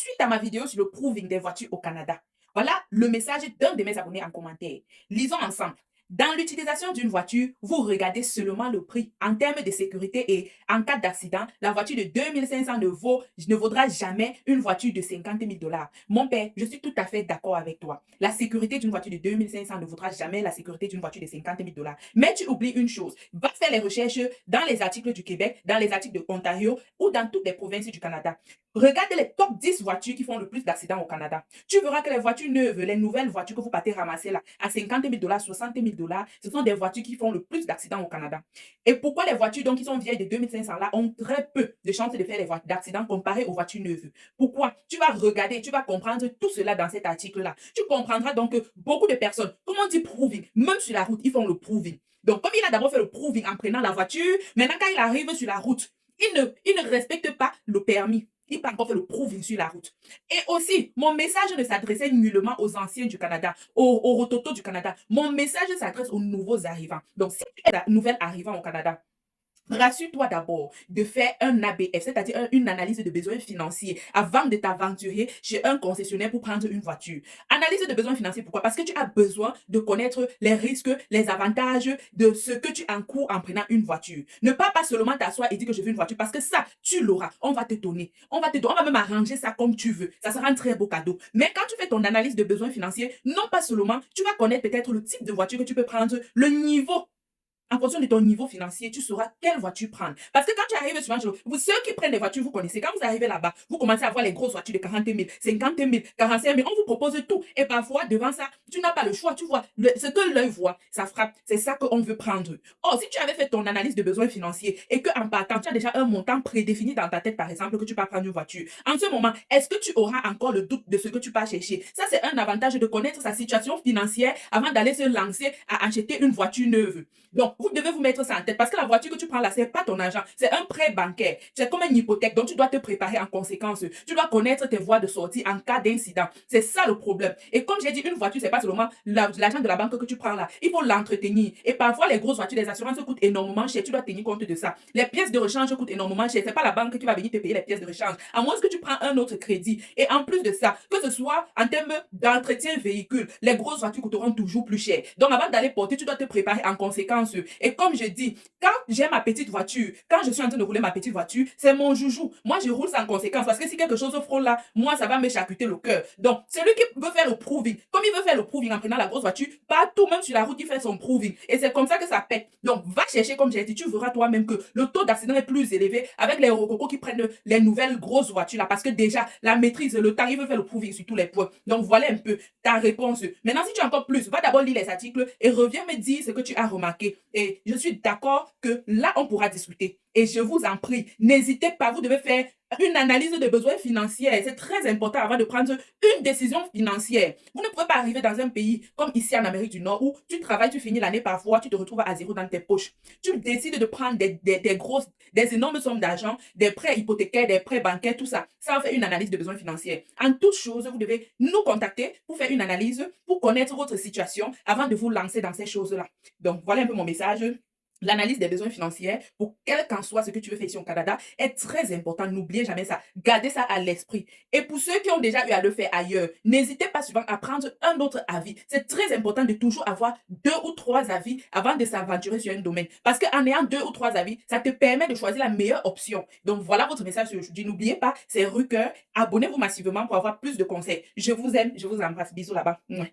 Suite à ma vidéo sur le proving des voitures au Canada, voilà le message d'un de mes abonnés en commentaire. Lisons ensemble. Dans l'utilisation d'une voiture, vous regardez seulement le prix en termes de sécurité et en cas d'accident, la voiture de 2500 ne vaudra jamais une voiture de 50 000 dollars. Mon père, je suis tout à fait d'accord avec toi. La sécurité d'une voiture de 2500 ne vaudra jamais la sécurité d'une voiture de 50 000 dollars. Mais tu oublies une chose. Va faire les recherches dans les articles du Québec, dans les articles de Ontario ou dans toutes les provinces du Canada. Regarde les top 10 voitures qui font le plus d'accidents au Canada. Tu verras que les voitures neuves, les nouvelles voitures que vous partez ramasser là, à 50 000 dollars, 60 000 dollars, ce sont des voitures qui font le plus d'accidents au Canada. Et pourquoi les voitures donc qui sont vieilles de 2500 là ont très peu de chances de faire d'accidents comparées aux voitures neuves? Pourquoi? Tu vas regarder, tu vas comprendre tout cela dans cet article-là. Tu comprendras donc que beaucoup de personnes, comme on dit proving, même sur la route, ils font le proving. Donc, comme il a d'abord fait le proving en prenant la voiture, maintenant quand il arrive sur la route, il ne respecte pas le permis. Il n'a pas encore fait le proving sur la route. Et aussi, mon message ne s'adressait nullement aux anciens du Canada, aux rototos du Canada. Mon message s'adresse aux nouveaux arrivants. Donc, si tu es un nouvel arrivant au Canada, rassure-toi d'abord de faire un ABF, c'est-à-dire une analyse de besoins financiers avant de t'aventurer chez un concessionnaire pour prendre une voiture. Analyse de besoins financiers, pourquoi? Parce que tu as besoin de connaître les risques, les avantages de ce que tu encours en prenant une voiture. Ne pas seulement t'asseoir et dire que je veux une voiture parce que ça, tu l'auras. On va te donner. On va même arranger ça comme tu veux. Ça sera un très beau cadeau. Mais quand tu fais ton analyse de besoins financiers, non pas seulement, tu vas connaître peut-être le type de voiture que tu peux prendre, le niveau en fonction de ton niveau financier, tu sauras quelle voiture prendre. Parce que quand tu arrives sur un jour, ceux qui prennent des voitures, vous connaissez. Quand vous arrivez là-bas, vous commencez à voir les grosses voitures de 40 000, 50 000, 45 000. On vous propose tout. Et parfois, devant ça, tu n'as pas le choix. Tu vois, ce que l'œil voit, ça frappe. C'est ça qu'on veut prendre. Or, si tu avais fait ton analyse de besoins financiers et qu'en partant, tu as déjà un montant prédéfini dans ta tête, par exemple, que tu vas prendre une voiture, en ce moment, est-ce que tu auras encore le doute de ce que tu vas chercher? Ça, c'est un avantage de connaître sa situation financière avant d'aller se lancer à acheter une voiture neuve. Donc, vous devez vous mettre ça en tête parce que la voiture que tu prends là, c'est pas ton argent, c'est un prêt bancaire. C'est comme une hypothèque, donc tu dois te préparer en conséquence. Tu dois connaître tes voies de sortie en cas d'incident. C'est ça le problème. Et comme j'ai dit, une voiture, c'est pas seulement l'argent de la banque que tu prends là. Il faut l'entretenir. Et parfois, les grosses voitures, les assurances coûtent énormément cher. Tu dois tenir compte de ça. Les pièces de rechange coûtent énormément cher. C'est pas la banque qui va venir te payer les pièces de rechange. À moins que tu prends un autre crédit. Et en plus de ça, que ce soit en termes d'entretien véhicule, les grosses voitures coûteront toujours plus cher. Donc, avant d'aller porter, tu dois te préparer en conséquence. Et comme je dis, quand j'ai ma petite voiture, quand je suis en train de rouler ma petite voiture, c'est mon joujou. Moi, je roule sans conséquence parce que si quelque chose frôle là, moi, ça va me charcuter le cœur. Donc, celui qui veut faire le proving, comme il veut faire le proving en prenant la grosse voiture, partout, même sur la route, il fait son proving. Et c'est comme ça que ça pète. Donc, va chercher, comme j'ai dit, tu verras toi-même que le taux d'accident est plus élevé avec les rococos qui prennent les nouvelles grosses voitures là parce que déjà, la maîtrise, le temps, il veut faire le proving sur tous les points. Donc, voilà un peu ta réponse. Maintenant, si tu as encore plus, va d'abord lire les articles et reviens me dire ce que tu as remarqué. Et je suis d'accord que là, on pourra discuter. Et je vous en prie, n'hésitez pas, vous devez faire une analyse de besoins financiers. C'est très important avant de prendre une décision financière. Vous ne pouvez pas arriver dans un pays comme ici en Amérique du Nord où tu travailles, tu finis l'année parfois, tu te retrouves à zéro dans tes poches. Tu décides de prendre des énormes sommes d'argent, des prêts hypothécaires, des prêts bancaires, tout ça. Ça en fait une analyse de besoins financiers. En toute chose, vous devez nous contacter pour faire une analyse, pour connaître votre situation avant de vous lancer dans ces choses-là. Donc, voilà un peu mon message. L'analyse des besoins financiers, pour quel qu'en soit ce que tu veux faire ici au Canada, est très important. N'oubliez jamais ça. Gardez ça à l'esprit. Et pour ceux qui ont déjà eu à le faire ailleurs, n'hésitez pas souvent à prendre un autre avis. C'est très important de toujours avoir 2 ou 3 avis avant de s'aventurer sur un domaine. Parce qu'en ayant 2 ou 3 avis, ça te permet de choisir la meilleure option. Donc voilà votre message aujourd'hui. N'oubliez pas, c'est Rucker. Abonnez-vous massivement pour avoir plus de conseils. Je vous aime, je vous embrasse. Bisous là-bas. Mouah.